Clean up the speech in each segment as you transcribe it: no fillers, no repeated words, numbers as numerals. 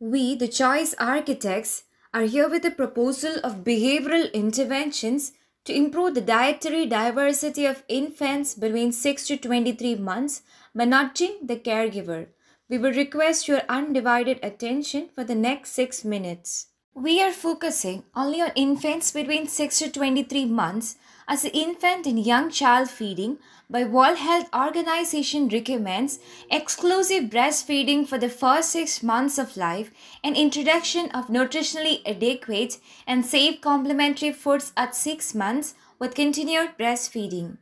We, the choice architects, are here with a proposal of behavioral interventions to improve the dietary diversity of infants between 6 to 23 months by nudging the caregiver. We will request your undivided attention for the next 6 minutes. We are focusing only on infants between 6 to 23 months as the infant and young child feeding by World Health Organization recommends exclusive breastfeeding for the first 6 months of life and introduction of nutritionally adequate and safe complementary foods at 6 months with continued breastfeeding.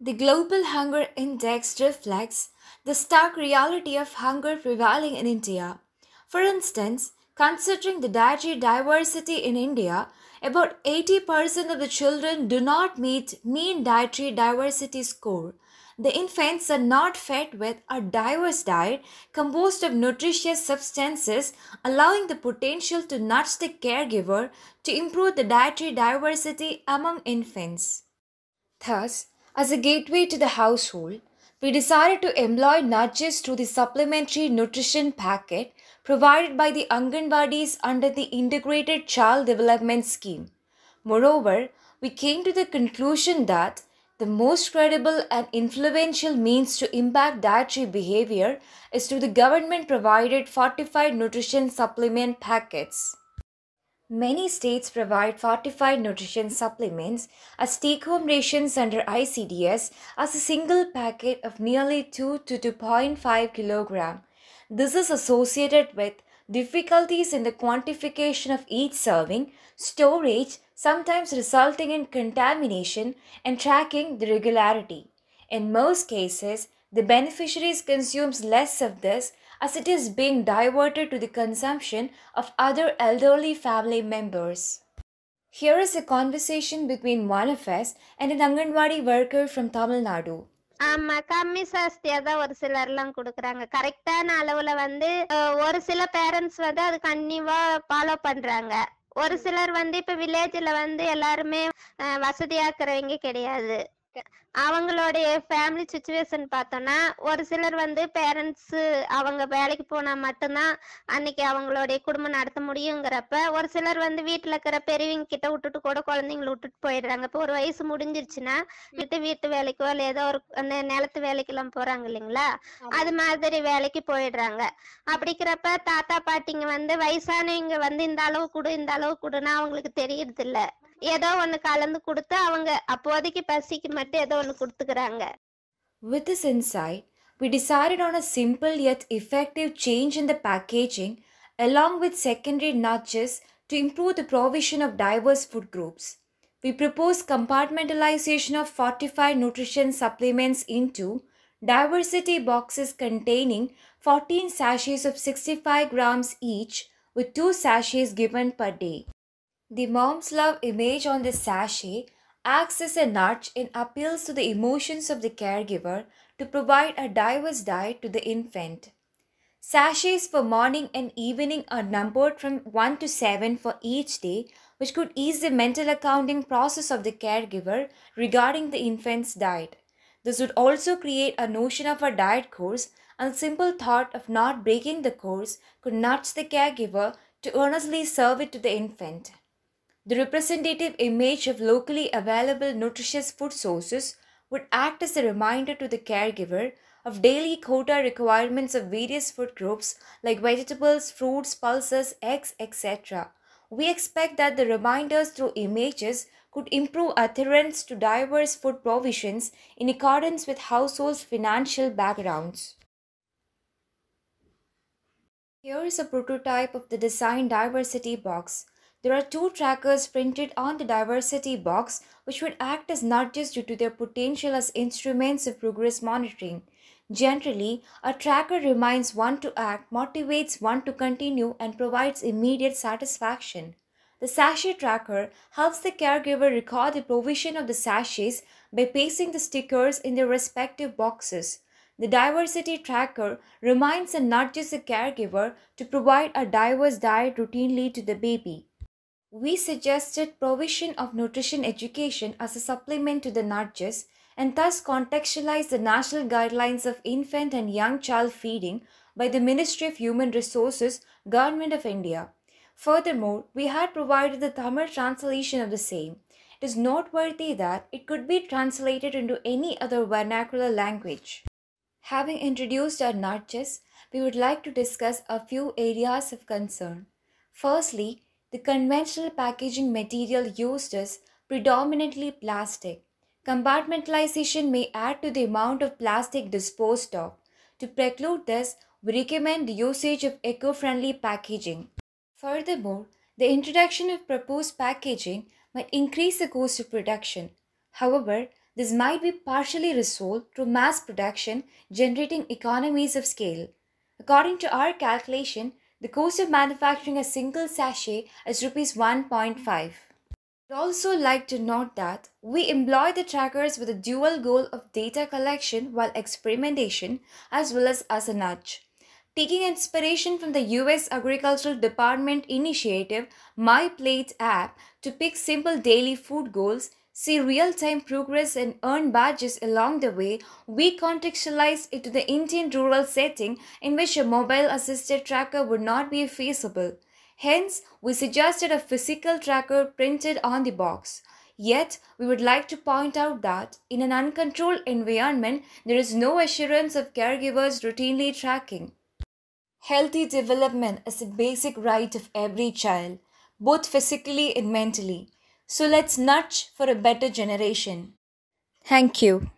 The Global Hunger Index reflects the stark reality of hunger prevailing in India. For instance, considering the dietary diversity in India, about 80% of the children do not meet mean dietary diversity score. The infants are not fed with a diverse diet composed of nutritious substances, allowing the potential to nudge the caregiver to improve the dietary diversity among infants. Thus, as a gateway to the household, we decided to employ nudges through the supplementary nutrition packet provided by the Anganwadis under the Integrated Child Development Scheme. Moreover, we came to the conclusion that the most credible and influential means to impact dietary behavior is through the government provided fortified nutrition supplement packets. Many states provide fortified nutrition supplements as take home rations under ICDS as a single packet of nearly 2 to 2.5 kg. This is associated with difficulties in the quantification of each serving, storage, sometimes resulting in contamination, and tracking the regularity. In most cases, the beneficiaries consumes less of this as it is being diverted to the consumption of other elderly family members. Here is a conversation between one of us and an Anganwadi worker from Tamil Nadu. ஆமா. கம்மி சாஸ்தியா தான் ஒரு சிலர்லாம் குடுக்குறாங்க. கரெக்டான அளவுல வந்து ஒரு சில பேரண்ட்ஸ் வந்து அது கன்டினியூவா ஃபாலோ பண்றாங்க. ஒரு சிலர் வந்து இப்ப வில்லேஜ்ல வந்து எல்லாருமே வசதியாக்குறவங்க கிடையாது. அவங்களுடைய ஃபேமிலி சுச்சுவேஷன் பார்த்தோம்னா ஒரு சிலர் வந்து பேரண்ட்ஸ் அவங்க வேலைக்கு போனா மட்டும்தான் அன்னைக்கு அவங்களுடைய குடும்பம் நடத்த முடியுங்கிறப்ப ஒரு சிலர் வந்து வீட்டுல இருக்கிற பெரியவங்க கிட்ட விட்டுட்டு கூட குழந்தைங்களை விட்டுட்டு போயிடுறாங்க. இப்போ ஒரு வயசு முடிஞ்சிருச்சுன்னா வீட்டு வேலைக்கோ இல்லை ஏதோ ஒரு நிலத்து வேலைக்கு எல்லாம் போறாங்க இல்லைங்களா, அது மாதிரி வேலைக்கு போயிடுறாங்க. அப்படிங்கிறப்ப தாத்தா பாட்டிங்க வந்து வயசானவங்க வந்து இந்த அளவு கொடுன்னா அவங்களுக்கு தெரியறது இல்ல. ஏதோ ஒண்ணு கலந்து கொடுத்து அவங்க அப்போதைக்கு பசிக்கு மட்டும் ஏதோ ஒண்ணு கொடுத்துக்கிறாங்க. With this insight, we decided on a simple yet effective change in the packaging along with secondary nudges to improve the provision of diverse food groups. We propose compartmentalization of fortified nutrition supplements into diversity boxes containing 14 sachets of 65 grams each with 2 sachets given per day. The mom's love image on the sachet acts as a nudge and appeals to the emotions of the caregiver to provide a diverse diet to the infant. Sachets for morning and evening are numbered from 1 to 7 for each day, which could ease the mental accounting process of the caregiver regarding the infant's diet. This would also create a notion of a diet course, and the simple thought of not breaking the course could nudge the caregiver to earnestly serve it to the infant. The representative image of locally available nutritious food sources would act as a reminder to the caregiver of daily quota requirements of various food groups like vegetables, fruits, pulses, eggs, etc. We expect that the reminders through images could improve adherence to diverse food provisions in accordance with households' financial backgrounds. Here is a prototype of the design diversity box. There are 2 trackers printed on the diversity box which would act as nudges due to their potential as instruments of progress monitoring. Generally, a tracker reminds one to act, motivates one to continue, and provides immediate satisfaction. The sachet tracker helps the caregiver record the provision of the sachets by pasting the stickers in their respective boxes. The diversity tracker reminds and nudges the caregiver to provide a diverse diet routinely to the baby. We suggested provision of nutrition education as a supplement to the nudges and thus contextualize the national guidelines of infant and young child feeding by the Ministry of Human Resources, Government of India. Furthermore, we had provided the Tamil translation of the same. It is noteworthy that it could be translated into any other vernacular language. Having introduced our nudges, we would like to discuss a few areas of concern. Firstly, the conventional packaging material used is predominantly plastic. Compartmentalization may add to the amount of plastic disposed of. To preclude this, we recommend the usage of eco-friendly packaging. Furthermore, the introduction of proposed packaging might increase the cost of production. However, this might be partially resolved through mass production, generating economies of scale. According to our calculation, the cost of manufacturing a single sachet is Rs 1.5. I'd also like to note that we employ the trackers with a dual goal of data collection while experimentation as well as a nudge. Taking inspiration from the US Agricultural Department initiative My Plate app to pick simple daily food goals, see real-time progress and earn badges along the way, we contextualized it to the Indian rural setting in which a mobile-assisted tracker would not be feasible. Hence, we suggested a physical tracker printed on the box. Yet, we would like to point out that in an uncontrolled environment, there is no assurance of caregivers routinely tracking. Healthy development is a basic right of every child, both physically and mentally. So let's nudge for a better generation. Thank you.